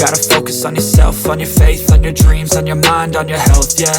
Gotta focus on yourself, on your faith, on your dreams, on your mind, on your health, yeah.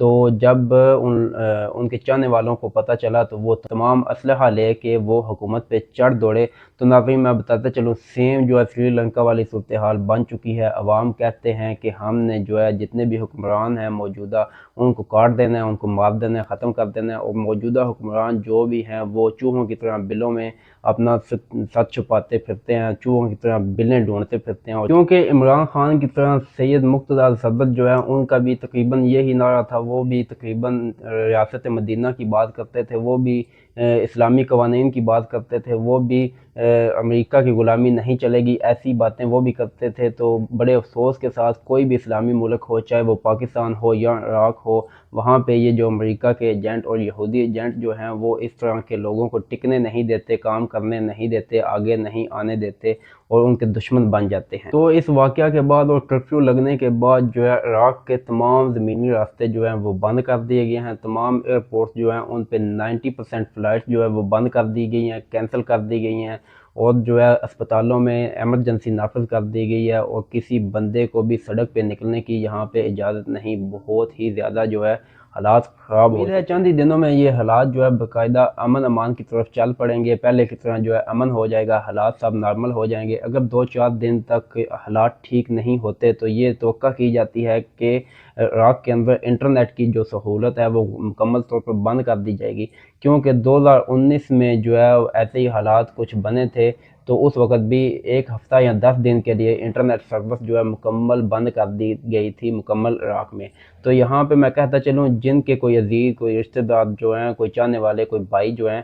تو جب ان کے چاہنے والوں کو پتہ چلا تو وہ تمام اسلحہ لے کے وہ حکومت پہ چڑھ دوڑے۔ تو ناظرین میں بتاتا چلوں سیم جو ہے سری لنکا والی صورتحال بن چکی ہے۔ عوام کہتے ہیں کہ ہم نے جو ہے جتنے بھی حکمران ہیں موجودہ ان کو کاٹ دینا ہے، ان کو مار دینا ہے، ختم کر دینا ہے، اور موجودہ حکمران جو بھی ہیں وہ چوہوں کی طرح بلوں میں اپنا سچ چھپاتے پھرتے ہیں، چوہوں کی طرح بلیں ڈھونڈتے پھرتے ہیں۔ اور کیونکہ عمران خان کی طرح سید مقتدی الصدر جو ہے ان کا بھی تقریباً یہی نعرہ تھا، وہ بھی تقریباً ریاست مدینہ کی بات کرتے تھے، وہ بھی اسلامی قوانین کی بات کرتے تھے، وہ بھی امریکہ کی غلامی نہیں چلے گی ایسی باتیں وہ بھی کرتے تھے۔ تو بڑے افسوس کے ساتھ کوئی بھی اسلامی ملک ہو، چاہے وہ پاکستان ہو یا عراق ہو، وہاں پہ یہ جو امریکہ کے ایجنٹ اور یہودی ایجنٹ جو ہیں وہ اس طرح کے لوگوں کو ٹکنے نہیں دیتے، کام کرنے نہیں دیتے، آگے نہیں آنے دیتے اور ان کے دشمن بن جاتے ہیں۔ تو اس واقعہ کے بعد اور کرفیو لگنے کے بعد جو ہے عراق کے تمام زمینی راستے جو ہیں وہ بند کر دیے گئے ہیں، تمام ایئرپورٹس جو ہیں ان پہ 90% فلائٹ جو ہے وہ بند کر دی گئی ہیں، کینسل کر دی گئی ہیں، اور جو ہے اسپتالوں میں ایمرجنسی نافذ کر دی گئی ہے، اور کسی بندے کو بھی سڑک پہ نکلنے کی یہاں پہ اجازت نہیں۔ بہت ہی زیادہ جو ہے حالات خراب ہو رہے ہیں۔ چند ہی دنوں میں یہ حالات جو ہے باقاعدہ امن امان کی طرف چل پڑیں گے، پہلے کی طرح جو ہے امن ہو جائے گا، حالات سب نارمل ہو جائیں گے۔ اگر 2-4 دن تک حالات ٹھیک نہیں ہوتے تو یہ توقع کی جاتی ہے کہ عراق کے اندر انٹرنیٹ کی جو سہولت ہے وہ مکمل طور پر بند کر دی جائے گی، کیونکہ 2019 میں جو ہے ایسے ہی حالات کچھ بنے تھے، تو اس وقت بھی 1 ہفتہ یا 10 دن کے لیے انٹرنیٹ سروس جو ہے مکمل بند کر دی گئی تھی مکمل عراق میں۔ تو یہاں پہ میں کہتا چلوں جن کے کوئی عزیز، کوئی رشتہ دار جو ہیں، کوئی چاہنے والے، کوئی بھائی جو ہیں،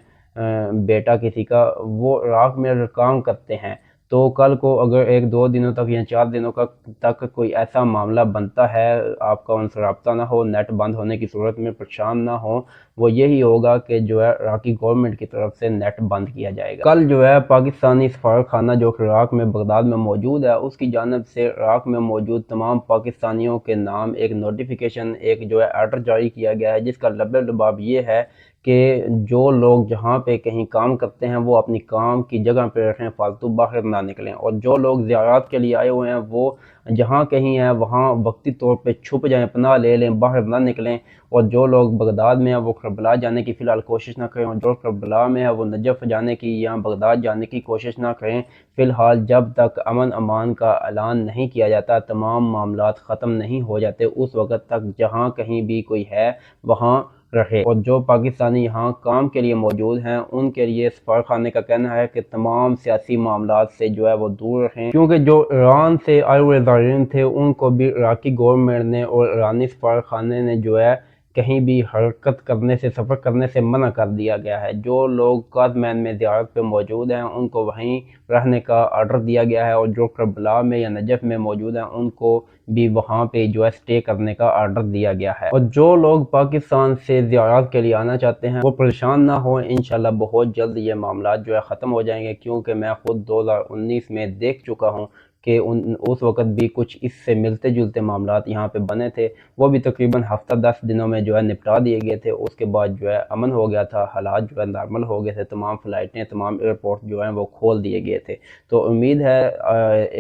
بیٹا کسی کا، وہ عراق میں کام کرتے ہیں، تو کل کو اگر 1-2 دنوں تک یا 4 دنوں تک کوئی ایسا معاملہ بنتا ہے، آپ کا ان سے رابطہ نہ ہو، نیٹ بند ہونے کی صورت میں پریشان نہ ہو، وہ یہی ہوگا کہ جو ہے عراقی گورنمنٹ کی طرف سے نیٹ بند کیا جائے گا۔ کل جو ہے پاکستانی سفارتخانہ جو عراق میں بغداد میں موجود ہے اس کی جانب سے عراق میں موجود تمام پاکستانیوں کے نام ایک نوٹیفیکیشن، ایک جو ہے آرڈر جاری کیا گیا ہے، جس کا لباب یہ ہے کہ جو لوگ جہاں پہ کہیں کام کرتے ہیں وہ اپنی کام کی جگہ پہ رکھیں، فالتو باہر نہ نکلیں، اور جو لوگ زیارات کے لیے آئے ہوئے ہیں وہ جہاں کہیں ہیں وہاں وقتی طور پہ چھپ جائیں، پناہ لے لیں، باہر نہ نکلیں، اور جو لوگ بغداد میں ہیں وہ کربلا جانے کی فی الحال کوشش نہ کریں، اور جو کربلا میں ہے وہ نجف جانے کی یا بغداد جانے کی کوشش نہ کریں۔ فی الحال جب تک امن امان کا اعلان نہیں کیا جاتا، تمام معاملات ختم نہیں ہو جاتے، اس وقت تک جہاں کہیں بھی کوئی ہے وہاں رہے۔ اور جو پاکستانی یہاں کام کے لیے موجود ہیں ان کے لیے سفارتخانے کا کہنا ہے کہ تمام سیاسی معاملات سے جو ہے وہ دور رہیں، کیونکہ جو ایران سے آئے ہوئے زائرین تھے ان کو بھی عراقی گورنمنٹ نے اور ایرانی سفارتخانے نے جو ہے کہیں بھی حرکت کرنے سے، سفر کرنے سے منع کر دیا گیا ہے۔ جو لوگ کاظمین میں زیارت پہ موجود ہیں ان کو وہیں رہنے کا آرڈر دیا گیا ہے، اور جو کربلا میں یا نجف میں موجود ہیں ان کو بھی وہاں پہ جو ہے سٹے کرنے کا آرڈر دیا گیا ہے۔ اور جو لوگ پاکستان سے زیارت کے لیے آنا چاہتے ہیں وہ پریشان نہ ہوں، انشاءاللہ بہت جلد یہ معاملات جو ہے ختم ہو جائیں گے، کیونکہ میں خود 2019 میں دیکھ چکا ہوں کہ اس وقت بھی کچھ اس سے ملتے جلتے معاملات یہاں پہ بنے تھے، وہ بھی تقریباً ہفتہ 10 دنوں میں جو ہے نپٹا دیے گئے تھے۔ اس کے بعد جو ہے امن ہو گیا تھا، حالات جو ہے نارمل ہو گئے تھے، تمام فلائٹیں، تمام ایئرپورٹ جو ہیں وہ کھول دیے گئے تھے۔ تو امید ہے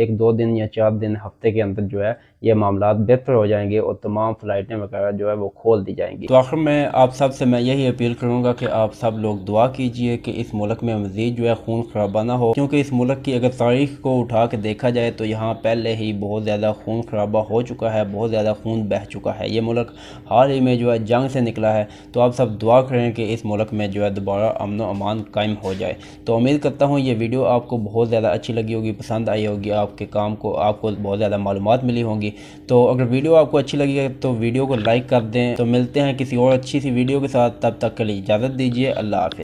1-2 دن یا 4 دن، ہفتے کے اندر جو ہے یہ معاملات بہتر ہو جائیں گے اور تمام فلائٹیں وغیرہ جو ہے وہ کھول دی جائیں گی۔ تو آخر میں آپ سب سے میں یہی اپیل کروں گا کہ آپ سب لوگ دعا کیجئے کہ اس ملک میں مزید جو ہے خون خرابہ نہ ہو، کیونکہ اس ملک کی اگر تاریخ کو اٹھا کے دیکھا جائے تو یہاں پہلے ہی بہت زیادہ خون خرابہ ہو چکا ہے، بہت زیادہ خون بہہ چکا ہے۔ یہ ملک حال ہی میں جو ہے جنگ سے نکلا ہے، تو آپ سب دعا کریں کہ اس ملک میں جو ہے دوبارہ امن و امان قائم ہو جائے۔ تو امید کرتا ہوں یہ ویڈیو آپ کو بہت زیادہ اچھی لگی ہوگی، پسند آئی ہوگی، آپ کے کام کو آپ کو بہت زیادہ معلومات ملی ہوں گی۔ تو اگر ویڈیو آپ کو اچھی لگی ہے تو ویڈیو کو لائک کر دیں۔ تو ملتے ہیں کسی اور اچھی سی ویڈیو کے ساتھ، تب تک کے لیے اجازت دیجیے، اللہ حافظ۔